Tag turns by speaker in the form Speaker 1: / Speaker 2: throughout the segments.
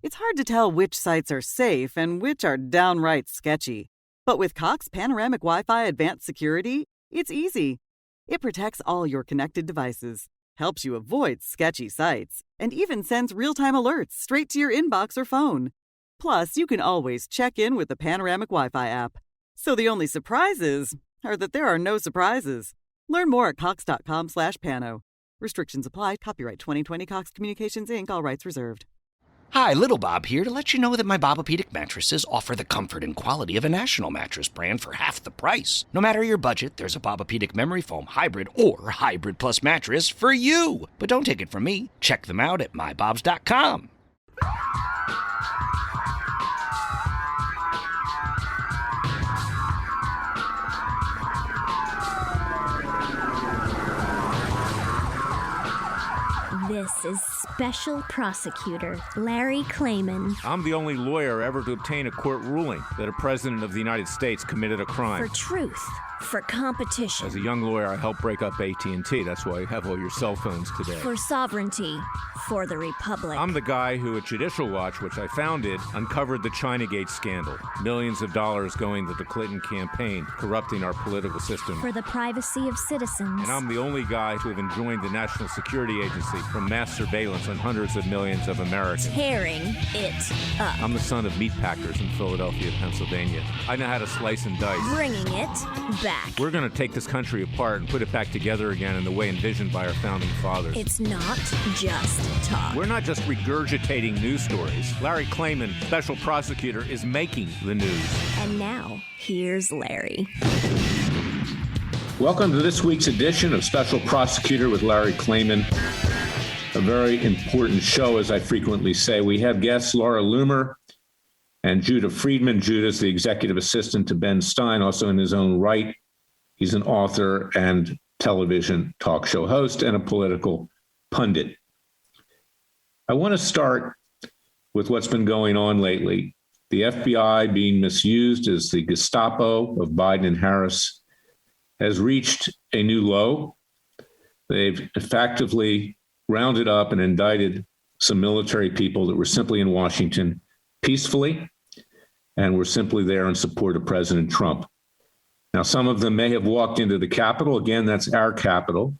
Speaker 1: It's hard to tell which sites are safe and which are downright sketchy. But with Cox Panoramic Wi-Fi Advanced Security, it's easy. It protects all your connected devices, helps you avoid sketchy sites, and even sends real-time alerts straight to your inbox or phone. Plus, you can always check in with the Panoramic Wi-Fi app. So the only surprises are that there are no surprises. Learn more at cox.com/pano. Restrictions apply. Copyright 2020 Cox Communications, Inc. All rights reserved.
Speaker 2: Hi, Little Bob here to let you know that my Bobopedic mattresses offer the comfort and quality of a national mattress brand for half the price. No matter your budget, there's a Bobopedic Memory Foam Hybrid or Hybrid Plus mattress for you. But don't take it from me. Check them out at mybobs.com.
Speaker 3: This is Special Prosecutor Larry Klayman.
Speaker 4: I'm the only lawyer ever to obtain a court ruling that a president of the United States committed a crime.
Speaker 3: For truth, for competition.
Speaker 4: As a young lawyer, I helped break up AT&T. That's why you have all your cell phones today.
Speaker 3: For sovereignty, for the Republic.
Speaker 4: I'm the guy who at Judicial Watch, which I founded, uncovered the Chinagate scandal. Millions of dollars going to the Clinton campaign, corrupting our political system.
Speaker 3: For the privacy of citizens.
Speaker 4: And I'm the only guy to have enjoined the National Security Agency from mass surveillance on hundreds of millions of Americans.
Speaker 3: Tearing it up.
Speaker 4: I'm the son of meatpackers in Philadelphia, Pennsylvania. I know how to slice and dice.
Speaker 3: Bringing it back.
Speaker 4: We're going to take this country apart and put it back together again in the way envisioned by our founding fathers.
Speaker 3: It's not just talk.
Speaker 4: We're not just regurgitating news stories. Larry Klayman, special prosecutor, is making the news.
Speaker 3: And now, here's Larry.
Speaker 5: Welcome to this week's edition of Special Prosecutor with Larry Klayman. A very important show, as I frequently say. We have guests Laura Loomer and Judah Friedman. Judah's the executive assistant to Ben Stein, also in his own right. He's an author and television talk show host and a political pundit. I want to start with what's been going on lately. The FBI being misused as the Gestapo of Biden and Harris has reached a new low. They've effectively rounded up and indicted some military people that were simply in Washington peacefully and were simply there in support of President Trump. Now, some of them may have walked into the Capitol. Again, that's our Capitol.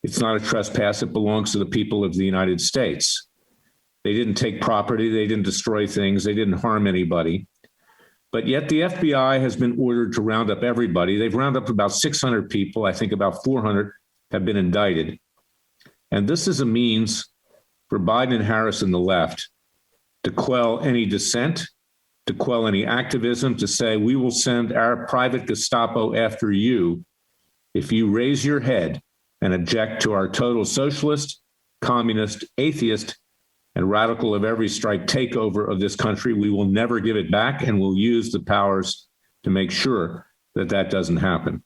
Speaker 5: It's not a trespass. It belongs to the people of the United States. They didn't take property. They didn't destroy things. They didn't harm anybody. But yet the FBI has been ordered to round up everybody. They've rounded up about 600 people. I think about 400 have been indicted. And this is a means for Biden and Harris and the left to quell any dissent, to quell any activism, to say, we will send our private Gestapo after you if you raise your head and object to our total socialist, communist, atheist, and radical of every strike takeover of this country. We will never give it back, and we'll use the powers to make sure that that doesn't happen.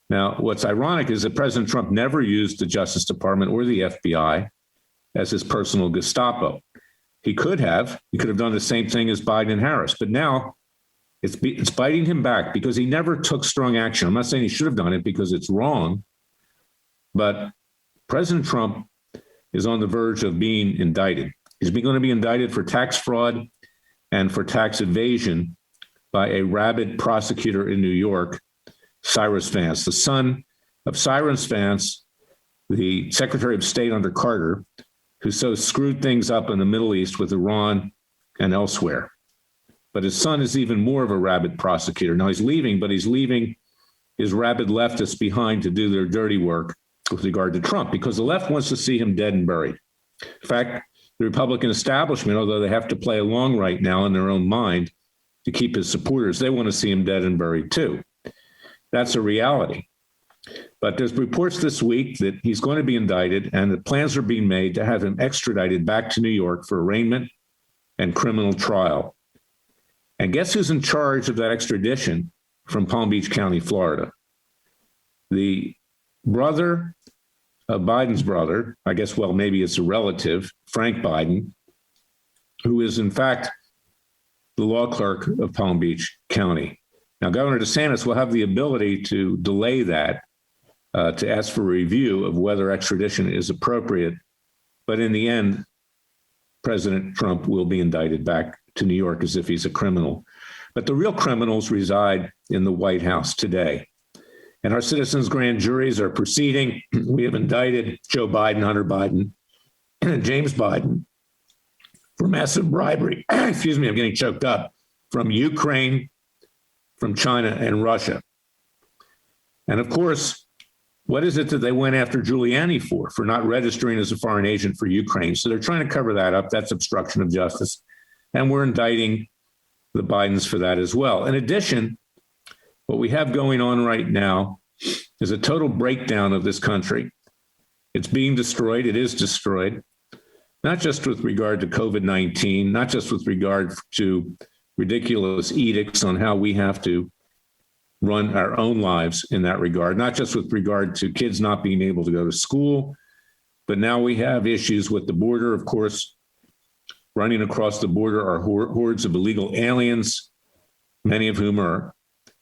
Speaker 5: Now, what's ironic is that President Trump never used the Justice Department or the FBI as his personal Gestapo. He could have done the same thing as Biden and Harris, but now it's biting him back because he never took strong action. I'm not saying he should have done it because it's wrong, but President Trump is on the verge of being indicted. He's going to be indicted for tax fraud and for tax evasion by a rabid prosecutor in New York, Cyrus Vance, the son of Cyrus Vance, the Secretary of State under Carter, who so screwed things up in the Middle East with Iran and elsewhere. But his son is even more of a rabid prosecutor. Now he's leaving, but he's leaving his rabid leftists behind to do their dirty work with regard to Trump, because the left wants to see him dead and buried. In fact, the Republican establishment, although they have to play along right now in their own mind to keep his supporters, they want to see him dead and buried too. That's a reality. But there's reports this week that he's going to be indicted, and the plans are being made to have him extradited back to New York for arraignment and criminal trial. And guess who's in charge of that extradition from Palm Beach County, Florida? The brother of Biden's brother, I guess, well, maybe it's a relative, Frank Biden, who is in fact the law clerk of Palm Beach County. Now, Governor DeSantis will have the ability to delay that, to ask for a review of whether extradition is appropriate. But in the end, President Trump will be indicted back to New York as if he's a criminal. But the real criminals reside in the White House today. And our citizens' grand juries are proceeding. We have indicted Joe Biden, Hunter Biden, and James Biden for massive bribery. Excuse me, I'm getting choked up. From Ukraine, from China, and Russia. And of course, what is it that they went after Giuliani for not registering as a foreign agent for Ukraine? So they're trying to cover that up. That's obstruction of justice. And we're indicting the Bidens for that as well. In addition, what we have going on right now is a total breakdown of this country. It's being destroyed. It is destroyed, not just with regard to COVID-19, not just with regard to ridiculous edicts on how we have to run our own lives in that regard, not just with regard to kids not being able to go to school, but now we have issues with the border. Of course, running across the border are hordes of illegal aliens, many of whom are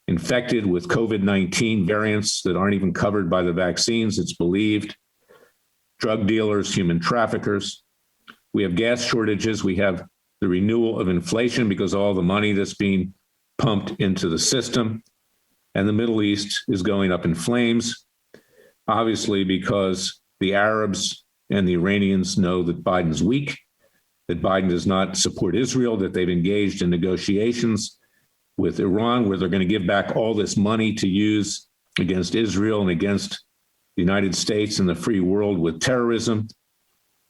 Speaker 5: infected with COVID-19 variants that aren't even covered by the vaccines, it's believed, drug dealers, human traffickers. We have gas shortages. We have the renewal of inflation because of all the money that's being pumped into the system. And the Middle East is going up in flames, obviously because the Arabs and the Iranians know that Biden's weak, that Biden does not support Israel, that they've engaged in negotiations with Iran where they're going to give back all this money to use against Israel and against the United States and the free world with terrorism.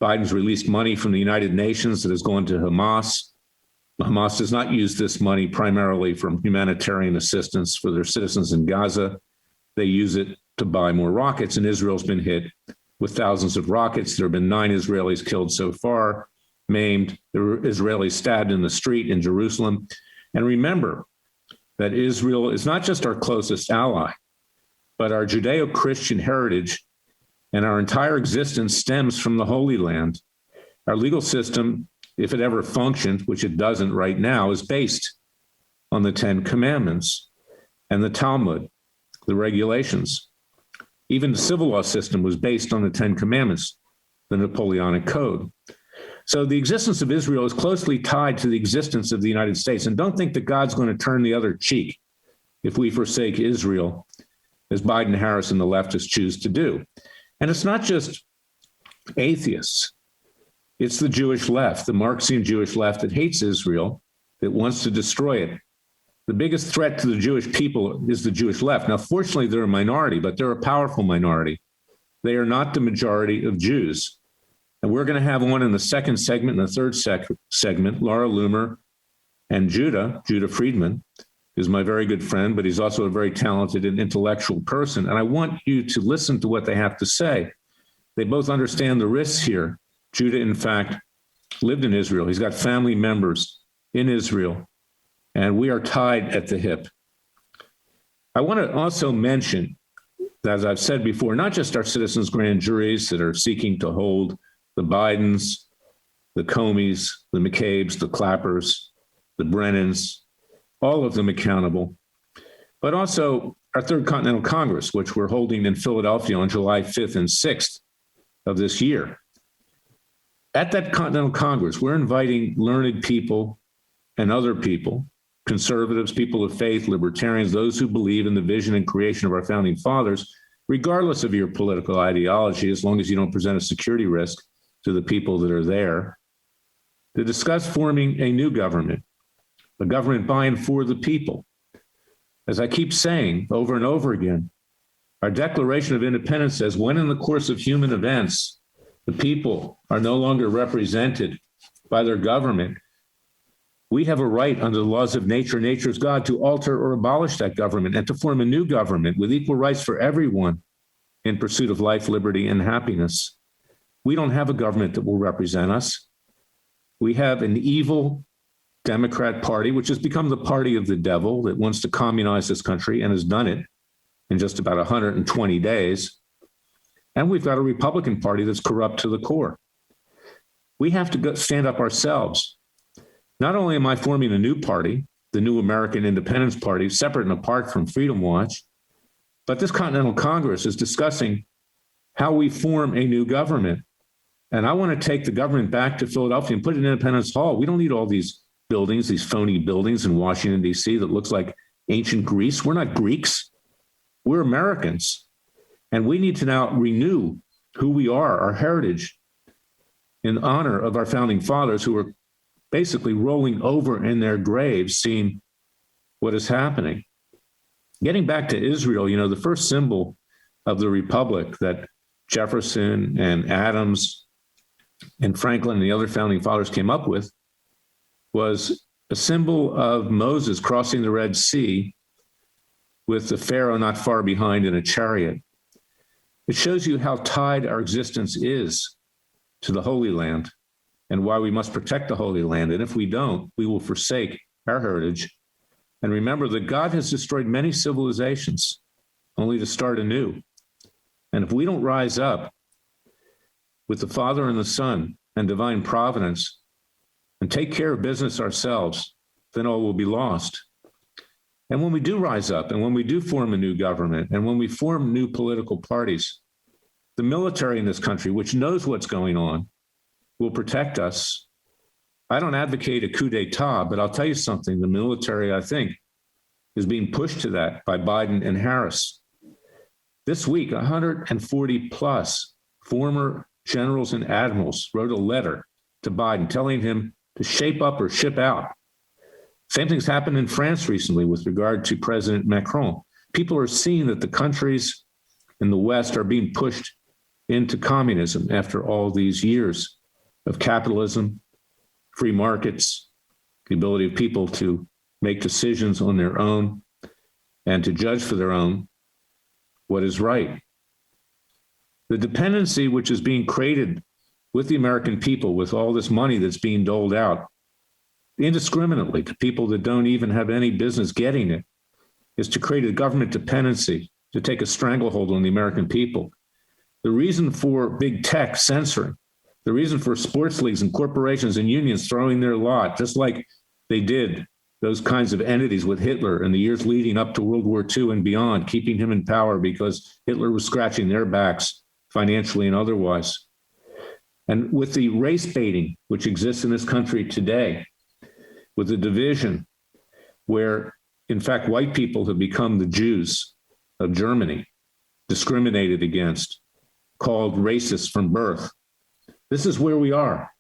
Speaker 5: Biden's released money from the United Nations that has gone to Hamas. Hamas does not use this money primarily from humanitarian assistance for their citizens in Gaza. They use it to buy more rockets, and Israel's been hit with thousands of rockets. There have been 9 Israelis killed so far, maimed. There were Israelis stabbed in the street in Jerusalem. And remember that Israel is not just our closest ally, but our Judeo-Christian heritage and our entire existence stems from the Holy Land. Our legal system, if it ever functioned, which it doesn't right now, is based on the 10 Commandments and the Talmud, the regulations. Even the civil law system was based on the 10 Commandments, the Napoleonic Code. So the existence of Israel is closely tied to the existence of the United States. And don't think that God's going to turn the other cheek if we forsake Israel, as Biden, Harris, and the leftists choose to do. And it's not just atheists. It's the Jewish left, the Marxian Jewish left that hates Israel, that wants to destroy it. The biggest threat to the Jewish people is the Jewish left. Now, fortunately, they're a minority, but they're a powerful minority. They are not the majority of Jews. And we're going to have one in the second segment and the third segment. Laura Loomer and Judah Friedman is my very good friend, but he's also a very talented and intellectual person. And I want you to listen to what they have to say. They both understand the risks here. Judah, in fact, lived in Israel. He's got family members in Israel, and we are tied at the hip. I want to also mention, as I've said before, not just our citizens' grand juries that are seeking to hold the Bidens, the Comeys, the McCabe's, the Clappers, the Brennans, all of them accountable, but also our Third Continental Congress, which we're holding in Philadelphia on July 5th and 6th of this year. At that Continental Congress, we're inviting learned people and other people, conservatives, people of faith, libertarians, those who believe in the vision and creation of our founding fathers, regardless of your political ideology, as long as you don't present a security risk to the people that are there, to discuss forming a new government, a government by and for the people. As I keep saying over and over again, our Declaration of Independence says when in the course of human events, the people are no longer represented by their government, we have a right under the laws of nature, nature's God, to alter or abolish that government and to form a new government with equal rights for everyone in pursuit of life, liberty, and happiness. We don't have a government that will represent us. We have an evil Democrat Party, which has become the party of the devil that wants to communize this country and has done it in just about 120 days. And we've got a Republican Party that's corrupt to the core. We have to stand up ourselves. Not only am I forming a new party, the New American Independence Party, separate and apart from Freedom Watch, but this Continental Congress is discussing how we form a new government. And I want to take the government back to Philadelphia and put it in Independence Hall. We don't need all these buildings, these phony buildings in Washington, D.C. that looks like ancient Greece. We're not Greeks. We're Americans. And we need to now renew who we are, our heritage, in honor of our founding fathers who were basically rolling over in their graves, seeing what is happening. Getting back to Israel, the first symbol of the republic that Jefferson and Adams and Franklin and the other founding fathers came up with was a symbol of Moses crossing the Red Sea with the Pharaoh not far behind in a chariot. It shows you how tied our existence is to the Holy Land and why we must protect the Holy Land. And if we don't, we will forsake our heritage. And remember that God has destroyed many civilizations only to start anew. And if we don't rise up with the Father and the Son and divine providence and take care of business ourselves, then all will be lost. And when we do rise up and when we do form a new government and when we form new political parties, the military in this country, which knows what's going on, will protect us. I don't advocate a coup d'etat, but I'll tell you something. The military, I think, is being pushed to that by Biden and Harris. This week, 140 plus former generals and admirals wrote a letter to Biden telling him to shape up or ship out. Same thing's happened in France recently with regard to President Macron. People are seeing that the countries in the West are being pushed into communism after all these years of capitalism, free markets, the ability of people to make decisions on their own and to judge for their own what is right. The dependency which is being created with the American people, with all this money that's being doled out indiscriminately to people that don't even have any business getting it, is to create a government dependency, to take a stranglehold on the American people. The reason for big tech censoring, the reason for sports leagues and corporations and unions throwing their lot, just like they did those kinds of entities with Hitler in the years leading up to World War II and beyond, keeping him in power because Hitler was scratching their backs financially and otherwise. And with the race baiting which exists in this country today, with the division where, in fact, white people have become the Jews of Germany, discriminated against, called racist from birth. This is where we are.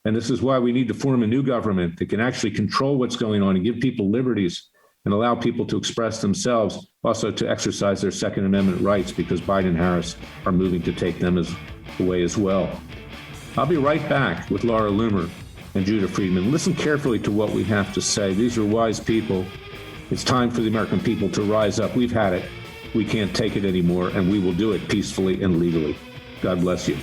Speaker 5: And this is why we need to form a new government that can actually control what's going on and give people liberties and allow people to express themselves, also to exercise their Second Amendment rights, because Biden and Harris are moving to take them away as well. I'll be right back with Laura Loomer and Judah Friedman. Listen carefully to what we have to say. These are wise people. It's time for the American people to rise up. We've had it. We can't take it anymore, and we will do it peacefully and legally. God bless you.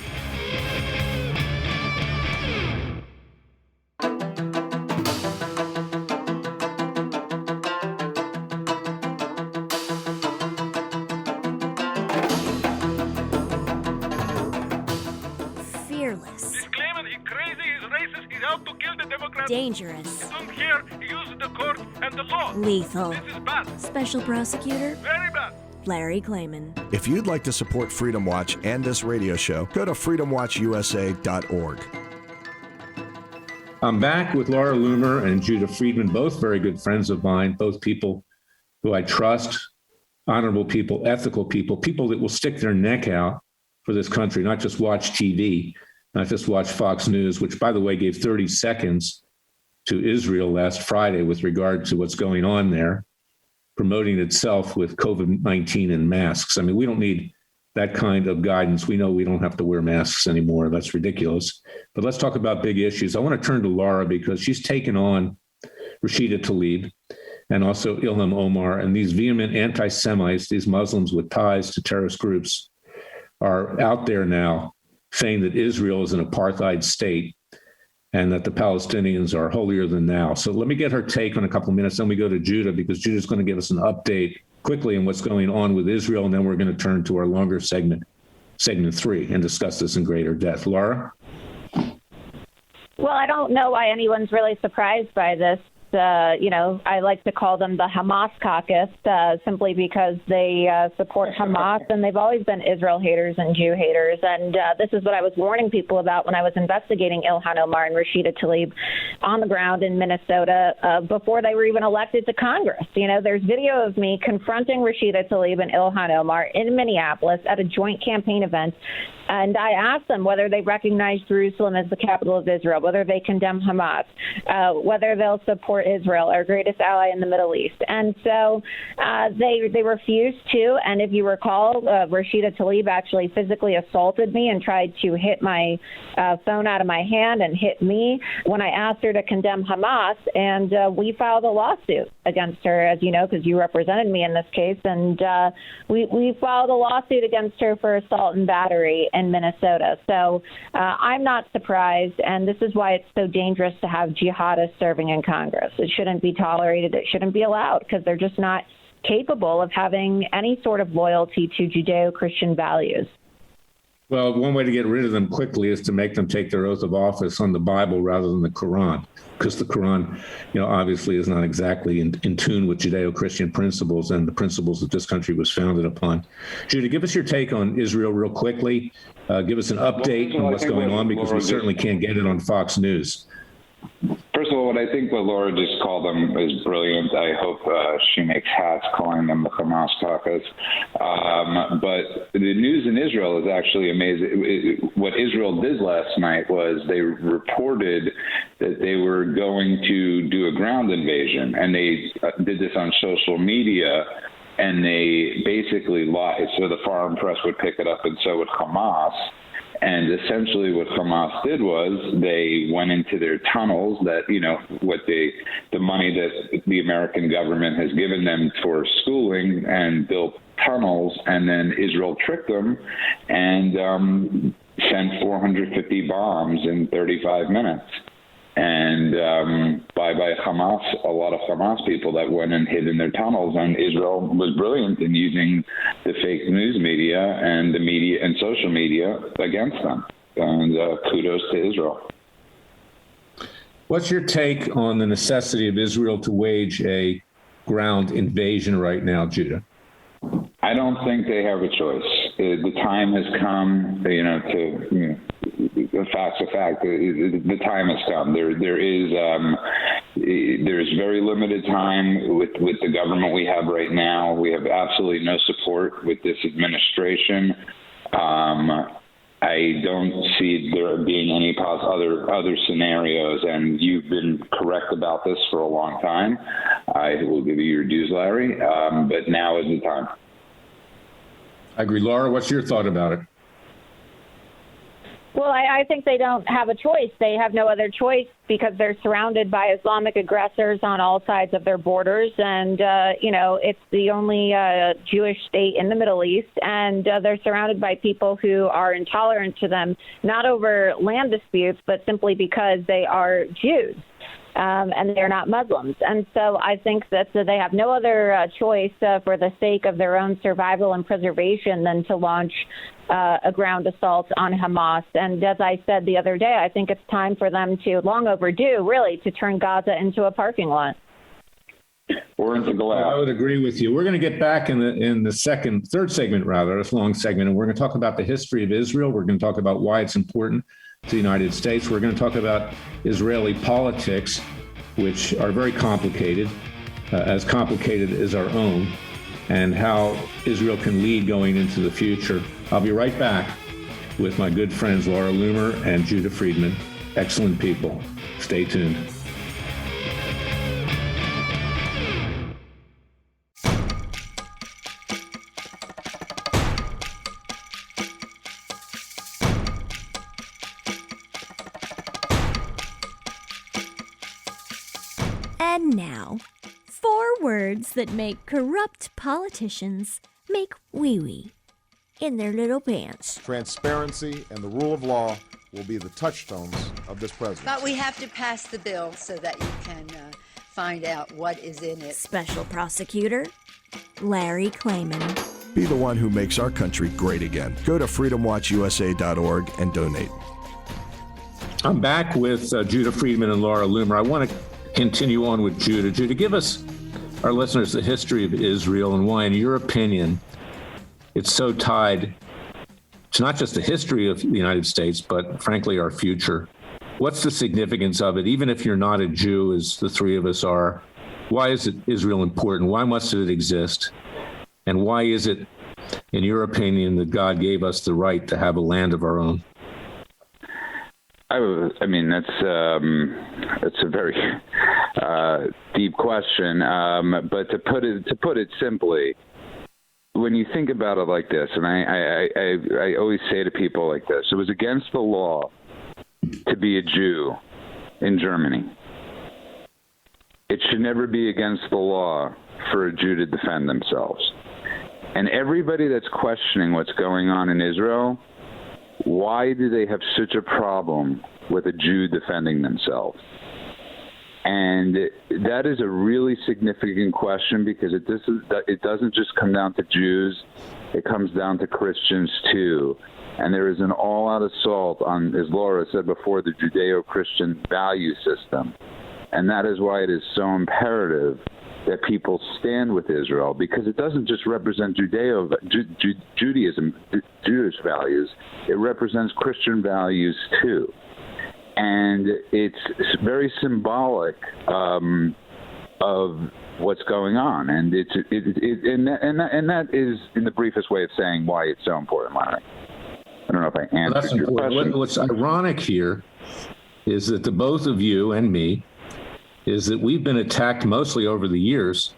Speaker 3: Fearless.
Speaker 6: He's claiming he's crazy, he's racist, he's out to kill the Democrats.
Speaker 3: Dangerous.
Speaker 6: Don't care, he uses the court and the law.
Speaker 3: Lethal.
Speaker 6: This is bad.
Speaker 3: Special prosecutor
Speaker 6: Very bad.
Speaker 3: Larry Klayman.
Speaker 7: If you'd like to support Freedom Watch and this radio show, go to freedomwatchusa.org.
Speaker 5: I'm back with Laura Loomer and Judah Friedman, both very good friends of mine, both people who I trust, honorable people, ethical people, people that will stick their neck out for this country, not just watch TV, not just watch Fox News, which, by the way, gave 30 seconds to Israel last Friday with regard to what's going on there, promoting itself with COVID-19 and masks. I mean, we don't need that kind of guidance. We know we don't have to wear masks anymore. That's ridiculous. But let's talk about big issues. I want to turn to Laura because she's taken on Rashida Tlaib and also Ilham Omar, and these vehement anti-Semites, these Muslims with ties to terrorist groups, are out there now saying that Israel is an apartheid state and that the Palestinians are holier than thou. So let me get her take on a couple of minutes, then we go to Judah, because Judah's going to give us an update quickly on what's going on with Israel, and then we're going to turn to our longer segment 3, and discuss this in greater depth. Laura?
Speaker 8: Well, I don't know why anyone's really surprised by this. I like to call them the Hamas caucus, simply because they support Hamas, and they've always been Israel haters and Jew haters. And this is what I was warning people about when I was investigating Ilhan Omar and Rashida Tlaib on the ground in Minnesota before they were even elected to Congress. There's video of me confronting Rashida Tlaib and Ilhan Omar in Minneapolis at a joint campaign event. And I asked them whether they recognize Jerusalem as the capital of Israel, whether they condemn Hamas, whether they'll support Israel, our greatest ally in the Middle East. And so they refused to. And if you recall, Rashida Tlaib actually physically assaulted me and tried to hit my phone out of my hand and hit me when I asked her to condemn Hamas. And we filed a lawsuit against her, as you know, because you represented me in this case. And we filed a lawsuit against her for assault and battery in Minnesota. So I'm not surprised, and this is why it's so dangerous to have jihadists serving in Congress. It shouldn't be tolerated. It shouldn't be allowed, because they're just not capable of having any sort of loyalty to Judeo-Christian values.
Speaker 5: Well, one way to get rid of them quickly is to make them take their oath of office on the Bible rather than the Quran, because the Quran, obviously is not exactly in tune with Judeo-Christian principles and the principles that this country was founded upon. Judah, give us your take on Israel real quickly. Give us an update on what's going on, because we certainly can't get it on Fox News.
Speaker 9: First of all, what I think what Laura just called them is brilliant. I hope she makes hats calling them the Hamas caucus. But the news in Israel is actually amazing. What Israel did last night was they reported that they were going to do a ground invasion, and they did this on social media, and they basically lied. So the foreign press would pick it up, and so would Hamas. And essentially what Hamas did was they went into their tunnels that, the money that the American government has given them for schooling, and built tunnels, and then Israel tricked them and sent 450 bombs in 35 minutes. And by Hamas, a lot of Hamas people that went and hid in their tunnels, and Israel was brilliant in using the fake news media and the media and social media against them. And kudos to Israel.
Speaker 5: What's your take on the necessity of Israel to wage a ground invasion right now, Judah?
Speaker 9: I don't think they have a choice. The time has come, fact's a fact. The time has come. There is very limited time with the government we have right now. We have absolutely no support with this administration. I don't see there being any other scenarios, and you've been correct about this for a long time. I will give you your dues, Larry, but now is the time.
Speaker 5: I agree. Laura, what's your thought about it?
Speaker 8: Well, I think they don't have a choice. They have no other choice, because they're surrounded by Islamic aggressors on all sides of their borders. And, it's the only Jewish state in the Middle East. And they're surrounded by people who are intolerant to them, not over land disputes, but simply because they are Jews. And they're not Muslims. And so I think that they have no other choice for the sake of their own survival and preservation than to launch a ground assault on Hamas. And as I said the other day, I think it's time for them to, long overdue, really, to turn Gaza into a parking lot.
Speaker 9: Or into the lab.
Speaker 5: I would agree with you. We're going to get back in the third segment, this long segment, and we're going to talk about the history of Israel. We're going to talk about why it's important to the United States. We're going to talk about Israeli politics, which are very complicated, as complicated as our own, and how Israel can lead going into the future. I'll be right back with my good friends Laura Loomer and Judah Friedman. Excellent people. Stay tuned.
Speaker 3: And now, 4 words that make corrupt politicians make wee-wee in their little pants.
Speaker 7: Transparency and the rule of law will be the touchstones of this presidency.
Speaker 10: But we have to pass the bill so that you can find out what is in it.
Speaker 3: Special Prosecutor Larry Klayman.
Speaker 7: Be the one who makes our country great again. Go to freedomwatchusa.org and donate.
Speaker 5: I'm back with Judah Friedman and Laura Loomer. I want to continue on with Judah. Judah, give us, our listeners, the history of Israel and why, in your opinion, it's so tied to not just the history of the United States, but frankly, our future. What's the significance of it? Even if you're not a Jew, as the three of us are, why is Israel important? Why must it exist? And why is it, in your opinion, that God gave us the right to have a land of our own?
Speaker 9: I mean, that's a very deep question. But to put it simply, when you think about it like this, and I always say to people like this, it was against the law to be a Jew in Germany. It should never be against the law for a Jew to defend themselves. And everybody that's questioning what's going on in Israel, why do they have such a problem with a Jew defending themselves? And that is a really significant question, because it doesn't just come down to Jews, it comes down to Christians too. And there is an all-out assault on, as Laura said before, the Judeo-Christian value system. And that is why it is so imperative that people stand with Israel, because it doesn't just represent Judaism, Jewish values. It represents Christian values too. And it's very symbolic of what's going on. And that is, in the briefest way of saying why it's so important, Larry. I don't know if I answered your question.
Speaker 5: What's ironic here is that the both of you and me is that we've been attacked mostly over the years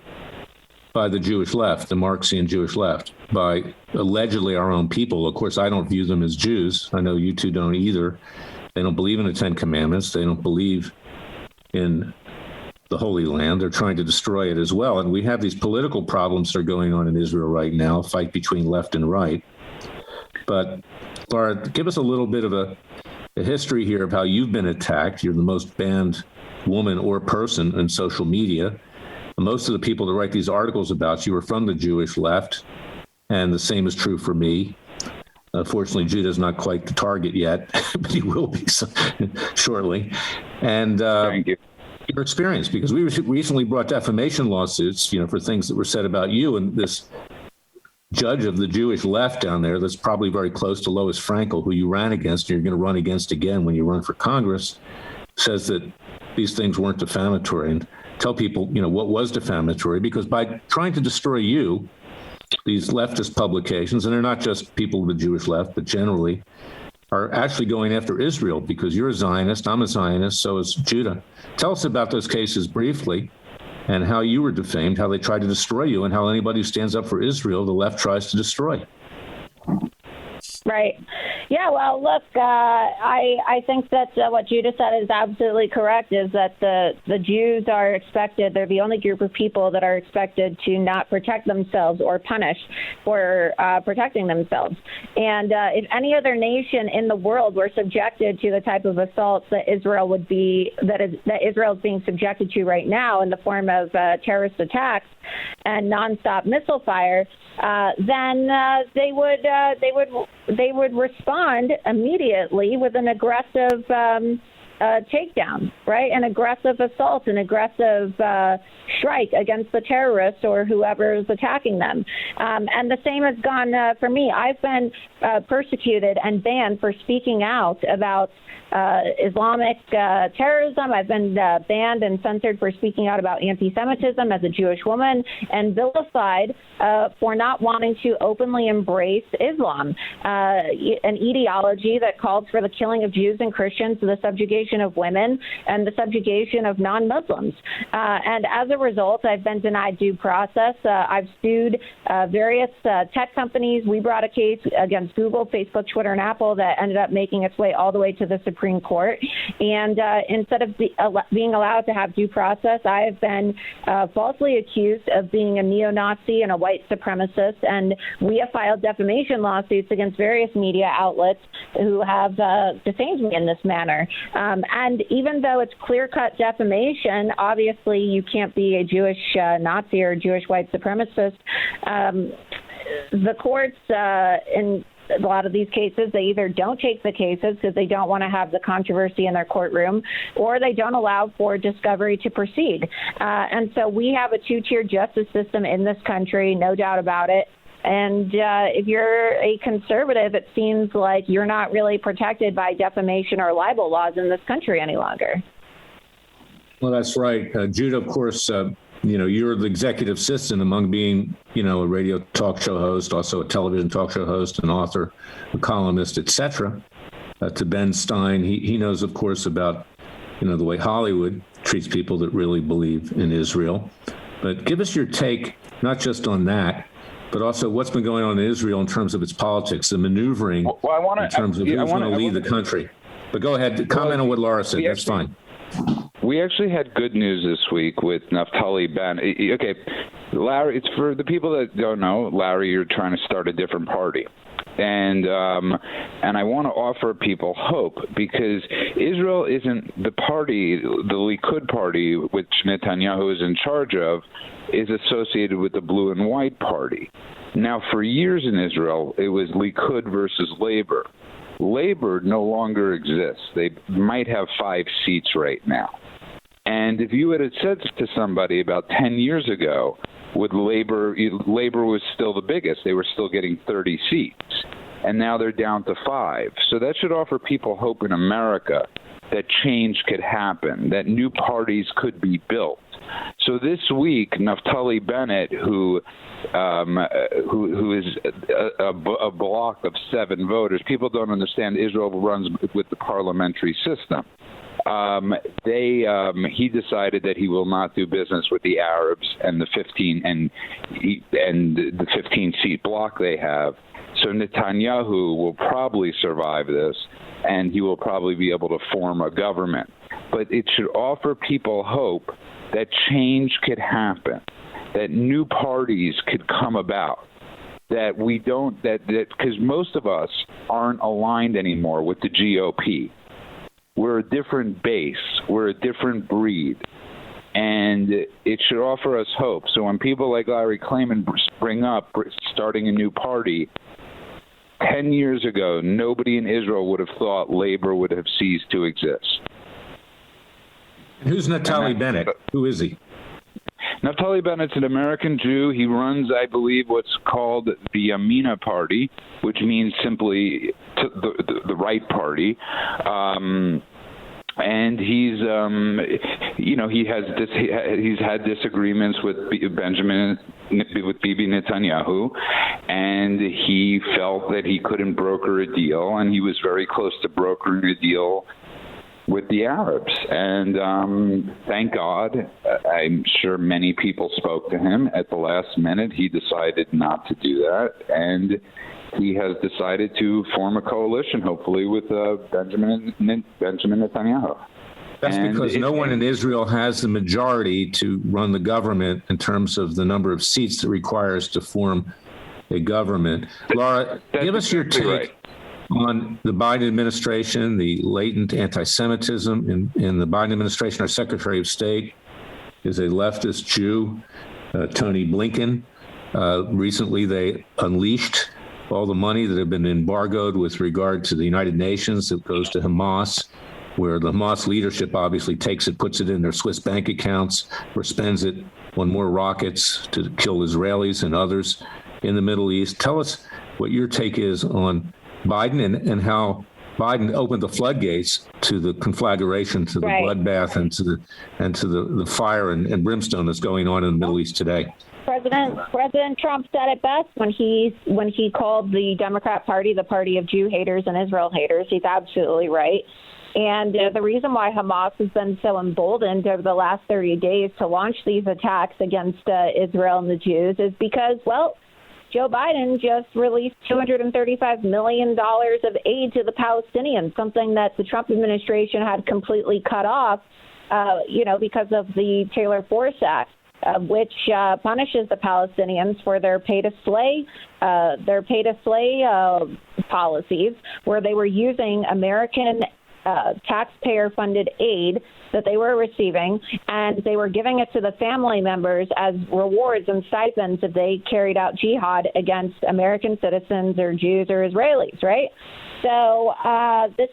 Speaker 5: by the Jewish left, the Marxian Jewish left, by allegedly our own people. Of course, I don't view them as Jews. I know you two don't either. They don't believe in the Ten Commandments. They don't believe in the Holy Land. They're trying to destroy it as well. And we have these political problems that are going on in Israel right now, a fight between left and right. But Laura, give us a little bit of a history here of how you've been attacked. You're the most banned woman or person in social media. Most of the people that write these articles about you are from the Jewish left, and the same is true for me. Fortunately, Judah's not quite the target yet, but he will be shortly. And
Speaker 9: thank you.
Speaker 5: Your experience, because we recently brought defamation lawsuits, for things that were said about you, and this judge of the Jewish left down there that's probably very close to Lois Frankel, who you ran against and you're going to run against again when you run for Congress, says that these things weren't defamatory. And tell people, what was defamatory, because by trying to destroy you, these leftist publications, and they're not just people of the Jewish left, but generally, are actually going after Israel, because you're a Zionist, I'm a Zionist, so is Judah. Tell us about those cases briefly, and how you were defamed, how they tried to destroy you, and how anybody who stands up for Israel, the left tries to destroy.
Speaker 8: Right. Yeah, well, look, I think that what Judah said is absolutely correct, is that the Jews are expected, they're the only group of people that are expected to not protect themselves or punish for protecting themselves. And if any other nation in the world were subjected to the type of assaults that Israel would be, that Israel is being subjected to right now in the form of terrorist attacks and nonstop missile fire, then they would respond immediately with an aggressive takedown, right? An aggressive assault, an aggressive strike against the terrorists or whoever is attacking them. And the same has gone for me. I've been persecuted and banned for speaking out about Islamic terrorism. I've been banned and censored for speaking out about anti-Semitism as a Jewish woman, and vilified for not wanting to openly embrace Islam, an ideology that calls for the killing of Jews and Christians, the subjugation of women, and the subjugation of non-Muslims. And as a result, I've been denied due process. I've sued various tech companies. We brought a case against Google, Facebook, Twitter, and Apple that ended up making its way all the way to the Supreme Court. And instead of being allowed to have due process, I have been falsely accused of being a neo-Nazi and a white supremacist. And we have filed defamation lawsuits against various media outlets who have defamed me in this manner. And even though it's clear-cut defamation, obviously you can't be a Jewish Nazi or a Jewish white supremacist. The courts a lot of these cases, they either don't take the cases because they don't want to have the controversy in their courtroom, or they don't allow for discovery to proceed. And so we have a two-tier justice system in this country, no doubt about it. And if you're a conservative, it seems like you're not really protected by defamation or libel laws in this country any longer.
Speaker 5: Well, that's right. Judah, of course, you're the executive assistant among being, a radio talk show host, also a television talk show host, an author, a columnist, etc. To Ben Stein. He knows, of course, about, the way Hollywood treats people that really believe in Israel. But give us your take, not just on that, but also what's been going on in Israel in terms of its politics, the maneuvering in terms of who's going to lead the country. But go ahead, comment on what Laura said. That's fine.
Speaker 9: We actually had good news this week with Naftali Bennett. Okay, Larry, it's for the people that don't know, Larry, you're trying to start a different party. And I want to offer people hope, because Israel isn't the party, the Likud party, which Netanyahu is in charge of, is associated with the blue and white party. Now, for years in Israel, it was Likud versus Labor. Labor no longer exists. They might have 5 seats right now. And if you had said to somebody about 10 years ago, with Labor was still the biggest. They were still getting 30 seats. And now they're down to 5. So that should offer people hope in America that change could happen, that new parties could be built. So this week, Naftali Bennett, who is a block of 7 voters. People don't understand Israel runs with the parliamentary system. He decided that he will not do business with the Arabs and the 15 seat block they have. So Netanyahu will probably survive this, and he will probably be able to form a government. But it should offer people hope that change could happen, that new parties could come about, that we don't, because most of us aren't aligned anymore with the GOP. We're a different base. We're a different breed. And it should offer us hope. So when people like Larry Klayman bring up starting a new party, 10 years ago, nobody in Israel would have thought Labor would have ceased to exist.
Speaker 5: Who's Naftali Bennett? Who is he?
Speaker 9: Naftali Bennett's an American Jew. He runs, I believe, what's called the Yamina Party, which means simply the right party. And he's, he's had disagreements with Bibi Netanyahu, and he felt that he couldn't broker a deal, and he was very close to brokering a deal with the Arabs. And thank God, I'm sure many people spoke to him at the last minute. He decided not to do that, and he has decided to form a coalition, hopefully, with Benjamin Netanyahu.
Speaker 5: That's because no one in Israel has the majority to run the government in terms of the number of seats it requires to form a government. Laura, give us your take on the Biden administration, the latent anti-Semitism in the Biden administration. Our Secretary of State is a leftist Jew, Tony Blinken. Recently, they unleashed all the money that had been embargoed with regard to the United Nations that goes to Hamas, where the Hamas leadership obviously takes it, puts it in their Swiss bank accounts, or spends it on more rockets to kill Israelis and others in the Middle East. Tell us what your take is on Biden and how Biden opened the floodgates to the conflagration, to the bloodbath, and to the fire and brimstone that's going on in the Middle East today.
Speaker 8: President Trump said it best when he called the Democrat Party the party of Jew haters and Israel haters. He's absolutely right. And the reason why Hamas has been so emboldened over the last 30 days to launch these attacks against Israel and the Jews is because, well, Joe Biden just released $235 million of aid to the Palestinians, something that the Trump administration had completely cut off, because of the Taylor-Force Act, which punishes the Palestinians for their pay-to-slay policies, where they were using American taxpayer-funded aid that they were receiving, and they were giving it to the family members as rewards and stipends if they carried out jihad against American citizens or Jews or Israelis, right? So this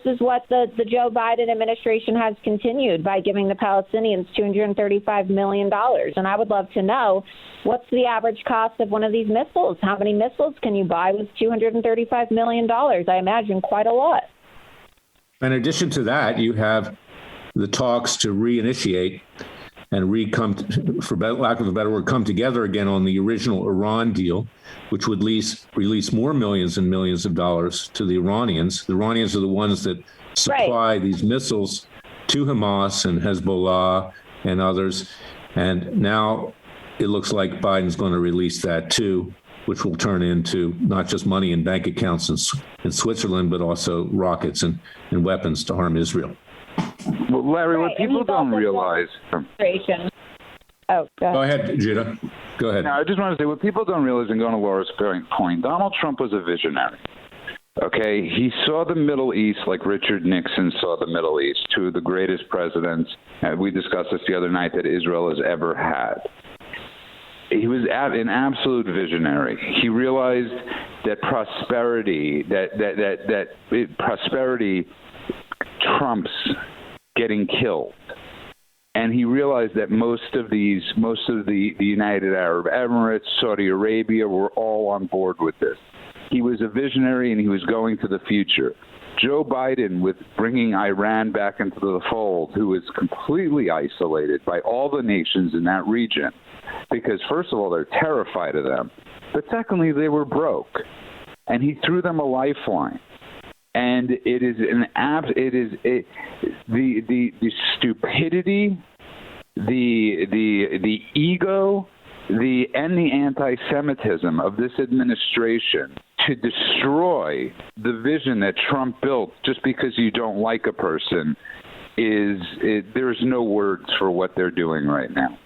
Speaker 8: is what the Joe Biden administration has continued by giving the Palestinians $235 million. And I would love to know, what's the average cost of one of these missiles? How many missiles can you buy with $235 million? I imagine quite a lot.
Speaker 5: In addition to that, you have the talks to reinitiate and for lack of a better word, come together again on the original Iran deal, which would release more millions and millions of dollars to the Iranians. The Iranians are the ones that supply these missiles to Hamas and Hezbollah and others. And now it looks like Biden's going to release that too, which will turn into not just money in bank accounts in Switzerland, but also rockets and weapons to harm Israel.
Speaker 11: Well, Larry, what people don't realize...
Speaker 8: Go
Speaker 5: ahead, Judah. Go ahead.
Speaker 11: Now, I just want to say, what people don't realize, and going to Laura's point, Donald Trump was a visionary. Okay? He saw the Middle East like Richard Nixon saw the Middle East, two of the greatest presidents, and we discussed this the other night, that Israel has ever had. He was an absolute visionary. He realized that prosperity trumps getting killed. And he realized that most of the United Arab Emirates, Saudi Arabia were all on board with this. He was a visionary, and he was going to the future. Joe Biden, with bringing Iran back into the fold, who was completely isolated by all the nations in that region, because first of all, they're terrified of them, but secondly, they were broke, and he threw them a lifeline. And it is the stupidity, the ego, and the anti-Semitism of this administration to destroy the vision that Trump built just because you don't like a person there's no words for what they're doing right now.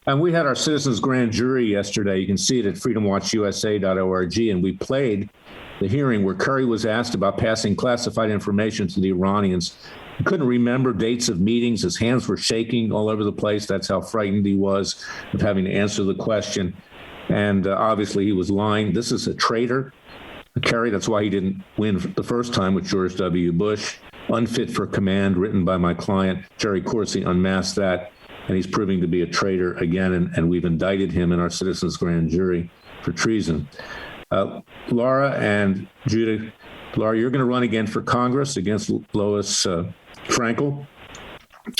Speaker 5: And we had our citizens grand jury yesterday. You can see it at freedomwatchusa.org, and we played the hearing where Curry was asked about passing classified information to the Iranians. He couldn't remember dates of meetings. His hands were shaking all over the place. That's how frightened he was of having to answer the question. And obviously he was lying. This is a traitor, Kerry. That's why he didn't win the first time with George W. Bush. Unfit for Command, written by my client, Jerry Corsi, unmasked that. And he's proving to be a traitor again. And we've indicted him in our citizens grand jury for treason. Laura and Judah. Laura, you're going to run again for Congress against Lois Frankel,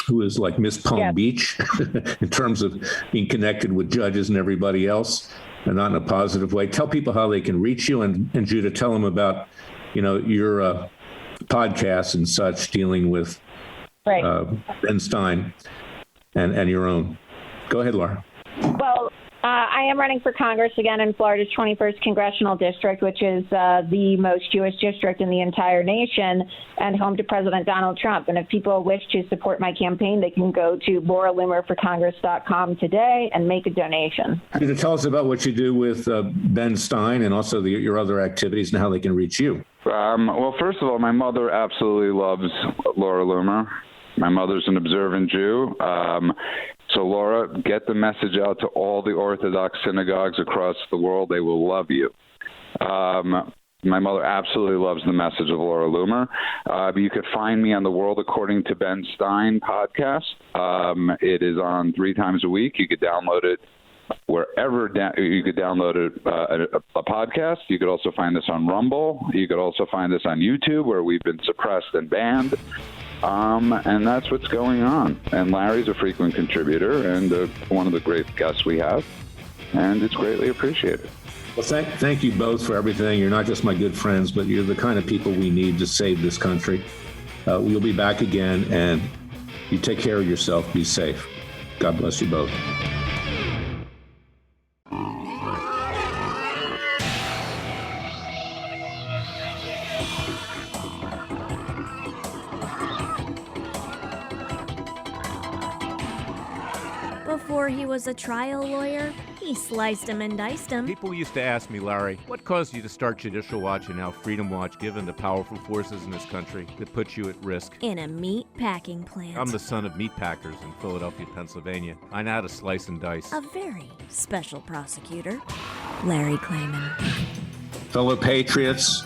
Speaker 5: who is like Miss Palm Beach in terms of being connected with judges and everybody else, and not in a positive way. Tell people how they can reach you, and Judah, tell them about, your podcasts and such dealing with Ben Stein and your own. Go ahead, Laura.
Speaker 8: Well, I am running for Congress again in Florida's 21st Congressional District, which is the most Jewish district in the entire nation and home to President Donald Trump. And if people wish to support my campaign, they can go to LauraLoomerForCongress.com today and make a donation.
Speaker 5: Can you tell us about what you do with Ben Stein and also your other activities and how they can reach you?
Speaker 11: Well, first of all, my mother absolutely loves Laura Loomer. My mother's an observant Jew. So, Laura, get the message out to all the Orthodox synagogues across the world. They will love you. My mother absolutely loves the message of Laura Loomer. You could find me on the World According to Ben Stein podcast. It is on 3 times a week. You could download it wherever you could download a podcast. You could also find this on Rumble. You could also find this on YouTube, where we've been suppressed and banned. And that's what's going on. And Larry's a frequent contributor and one of the great guests we have, and it's greatly appreciated.
Speaker 5: Well, thank you both for everything. You're not just my good friends, but you're the kind of people we need to save this country. We'll be back again, and you take care of yourself. Be safe. God bless you both.
Speaker 3: Before he was a trial lawyer, He sliced 'em and diced 'em.
Speaker 4: People used to ask me, Larry, what caused you to start Judicial Watch and now Freedom Watch, given the powerful forces in this country that put you at risk?
Speaker 3: In a meat packing plant.
Speaker 4: I'm the son of meat packers in Philadelphia, Pennsylvania. I know how to slice and dice.
Speaker 3: A very special prosecutor, Larry Klayman.
Speaker 5: Fellow patriots,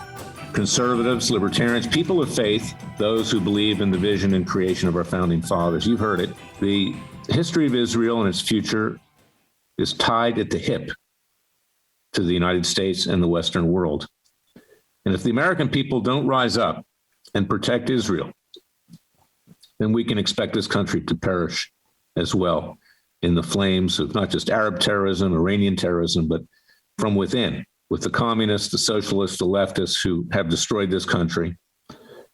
Speaker 5: conservatives, libertarians, people of faith, those who believe in the vision and creation of our founding fathers. You've heard it. The history of Israel and its future is tied at the hip to the United States and the Western world. And if the American people don't rise up and protect Israel, then we can expect this country to perish as well in the flames of not just Arab terrorism, Iranian terrorism, but from within, with the communists, the socialists, the leftists who have destroyed this country,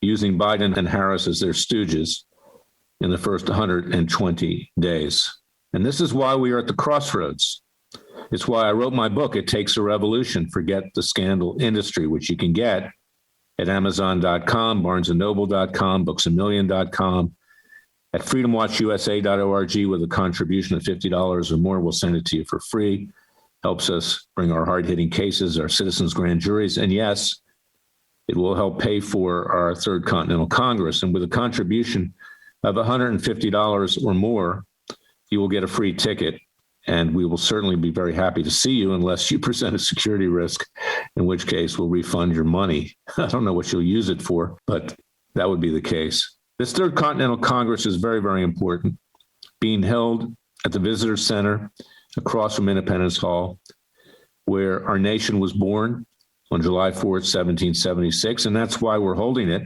Speaker 5: using Biden and Harris as their stooges in the first 120 days. And this is why we are at the crossroads. It's why I wrote my book, It Takes a Revolution, Forget the Scandal Industry, which you can get at Amazon.com, BarnesandNoble.com, BooksAMillion.com, at FreedomWatchUSA.org with a contribution of $50 or more. We'll send it to you for free. Helps us bring our hard-hitting cases, our citizens' grand juries, and yes, it will help pay for our Third Continental Congress. And with a contribution of $150 or more, you will get a free ticket, and we will certainly be very happy to see you unless you present a security risk, in which case we'll refund your money. I don't know what you'll use it for, but that would be the case. This Third Continental Congress is very, very important, being held at the Visitor Center across from Independence Hall, where our nation was born on July 4th, 1776, and that's why we're holding it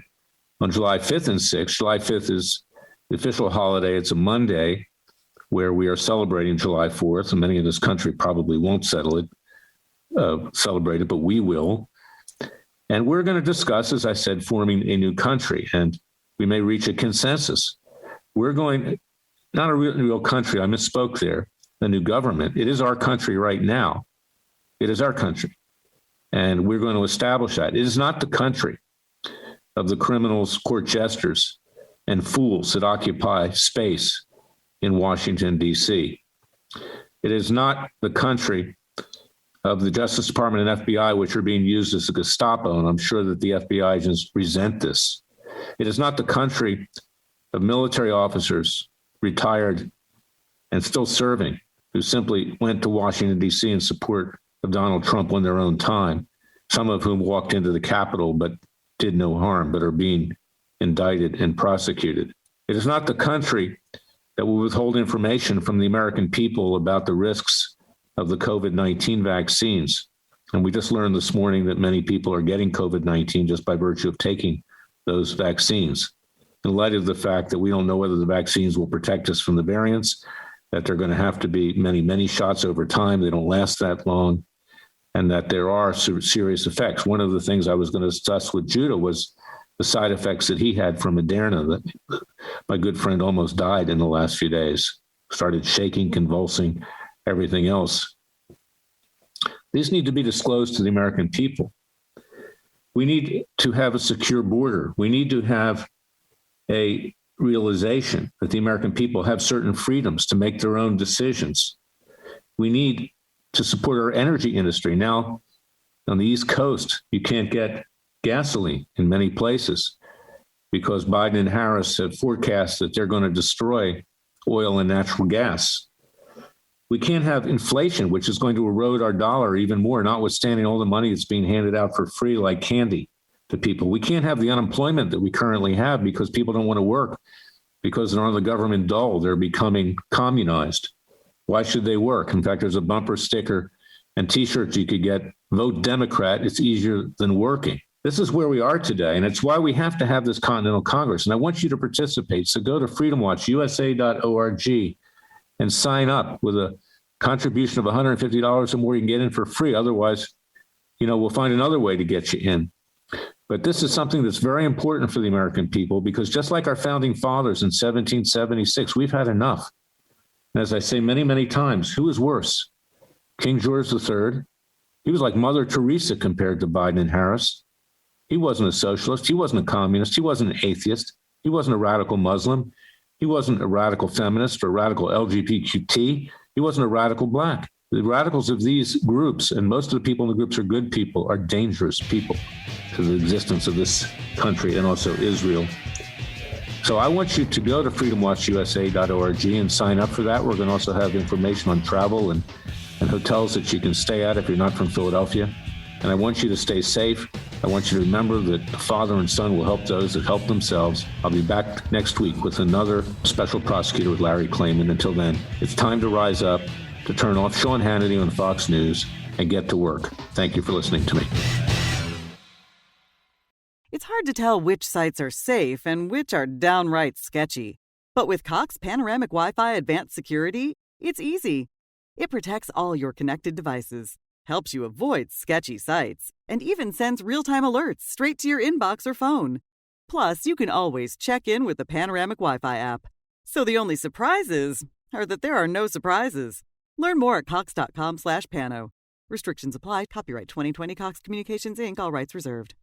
Speaker 5: on July 5th and 6th. July 5th is the official holiday. It's a Monday, where we are celebrating July 4th, and many in this country probably won't celebrate it, but we will. And we're going to discuss, as I said, forming a new country, and we may reach a consensus. We're going, not a real country, I misspoke there, a new government. It is our country right now. It is our country. And we're going to establish that. It is not the country of the criminals, court jesters, and fools that occupy space in Washington, D.C. It is not the country of the Justice Department and FBI, which are being used as a Gestapo, and I'm sure that the FBI agents resent this. It is not the country of military officers, retired and still serving, who simply went to Washington, D.C. in support of Donald Trump on their own time, some of whom walked into the Capitol but did no harm, but are being indicted and prosecuted. It is not the country that will withhold information from the American people about the risks of the COVID-19 vaccines. And we just learned this morning that many people are getting COVID-19 just by virtue of taking those vaccines. In light of the fact that we don't know whether the vaccines will protect us from the variants, that there are going to have to be many, many shots over time, they don't last that long, and that there are serious effects. One of the things I was going to discuss with Judah was the side effects that he had from Moderna, that my good friend almost died in the last few days, started shaking, convulsing, everything else. These need to be disclosed to the American people. We need to have a secure border. We need to have a realization that the American people have certain freedoms to make their own decisions. We need to support our energy industry. Now, on the East Coast, you can't get gasoline in many places because Biden and Harris have forecast that they're going to destroy oil and natural gas. We can't have inflation, which is going to erode our dollar even more, notwithstanding all the money that's being handed out for free like candy to people. We can't have the unemployment that we currently have because people don't want to work because they're on the government dole. They're becoming communized. Why should they work? In fact, there's a bumper sticker and T-shirts you could get, vote Democrat, it's easier than working. This is where we are today, and it's why we have to have this Continental Congress. And I want you to participate. So go to freedomwatchusa.org and sign up with a contribution of $150 or more. You can get in for free. Otherwise, we'll find another way to get you in. But this is something that's very important for the American people because just like our founding fathers in 1776, we've had enough. And as I say many, many times, who is worse? King George III? He was like Mother Teresa compared to Biden and Harris. He wasn't a socialist. He wasn't a communist. He wasn't an atheist. He wasn't a radical Muslim. He wasn't a radical feminist or radical LGBTQT. He wasn't a radical black. The radicals of these groups, and most of the people in the groups are good people, are dangerous people to the existence of this country and also Israel. So I want you to go to freedomwatchusa.org and sign up for that. We're going to also have information on travel and hotels that you can stay at if you're not from Philadelphia. And I want you to stay safe. I want you to remember that the Father and Son will help those that help themselves. I'll be back next week with another special prosecutor with Larry Klayman. Until then, it's time to rise up, to turn off Sean Hannity on Fox News and get to work. Thank you for listening to me.
Speaker 1: It's hard to tell which sites are safe and which are downright sketchy. But with Cox Panoramic Wi-Fi Advanced Security, it's easy. It protects all your connected devices, helps you avoid sketchy sites, and even sends real-time alerts straight to your inbox or phone. Plus, you can always check in with the Panoramic Wi-Fi app. So the only surprises are that there are no surprises. Learn more at cox.com/pano. Restrictions apply. Copyright 2020 Cox Communications, Inc. All rights reserved.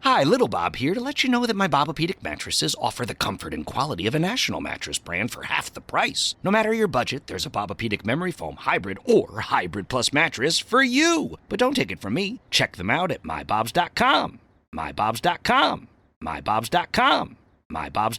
Speaker 2: Hi, Little Bob here to let you know that my Bobapedic mattresses offer the comfort and quality of a national mattress brand for half the price. No matter your budget, there's a Bobapedic Memory Foam Hybrid or Hybrid Plus mattress for you. But don't take it from me. Check them out at mybobs.com. mybobs.com. mybobs.com. mybobs.com.